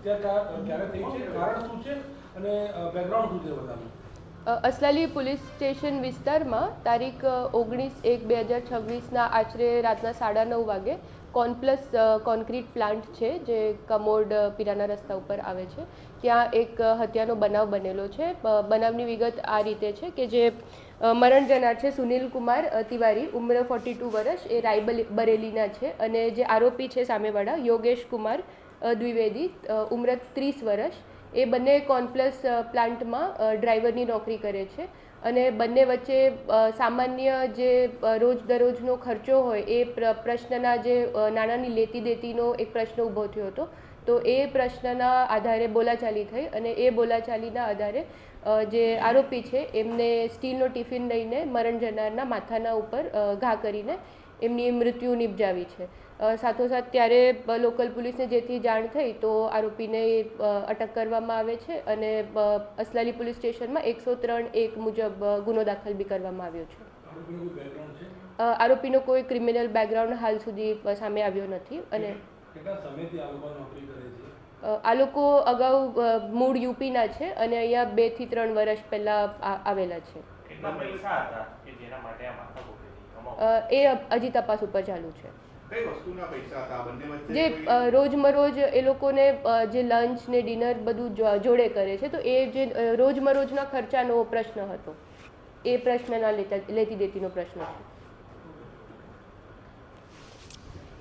ક્યારે થઈ છે, કારણ શું છે અને બેકગ્રાઉન્ડ શું છે બધાનું? અસલાલી પોલીસ સ્ટેશન વિસ્તારમાં તારીખ 19/1/2026ના આશરે રાતના 9:30 વાગે કોનપ્લસ કોન્ક્રીટ પ્લાન્ટ છે જે કમોડ પીરાના રસ્તા ઉપર આવે છે, ત્યાં એક હત્યાનો બનાવ બનેલો છે. બનાવની વિગત આ રીતે છે કે જે મરણ જનાર છે સુનિલ કુમાર તિવારી, ઉંમર 42 વર્ષ, એ રાયબરેલીના છે. અને જે આરોપી છે સામેવાળા યોગેશ કુમાર દ્વિવેદી, ઉંમર 30 વર્ષ, એ બંને કોનપ્લસ પ્લાન્ટમાં ડ્રાઈવરની નોકરી કરે છે. અને બંને વચ્ચે સામાન્ય જે રોજ દરરોજનો ખર્ચો હોય એ પ્રશ્નના જે નાણાંની લેતી દેતીનો એક પ્રશ્ન ઊભો થયો હતો. તો એ પ્રશ્નના આધારે બોલાચાલી થઈ અને એ બોલાચાલીના આધારે જે આરોપી છે એમને સ્ટીલનો ટિફિન લઈને મરણ જનારના માથાના ઉપર ઘા કરીને એમની મૃત્યુ નિપજાવી છે. સાથોસાથ ત્યારે લોકલ પોલીસને જેથી જાણ થઈ તો આરોપીને અટક કરવામાં આવે છે અને અસલાલી પોલીસ સ્ટેશનમાં 103(1) મુજબ ગુનો દાખલ બી કરવામાં આવ્યો છે. આરોપીનો કોઈ ક્રિમિનલ બેકગ્રાઉન્ડ હાલ સુધી સામે આવ્યો નથી. અને આ લોકો અગાઉ મૂળ યુપીના છે અને અહીંયા 2 થી 3 વર્ષ પહેલાં આવેલા છે. એ હજી તપાસ ઉપર ચાલુ છે. જે રોજમરોજ એ લોકોને જે લંચ ને ડિનર બધું જોડે કરે છે, તો એ જે રોજમરોજના ખર્ચાનો પ્રશ્ન હતો, એ પ્રશ્નના લેતી દેતીનો પ્રશ્ન છે.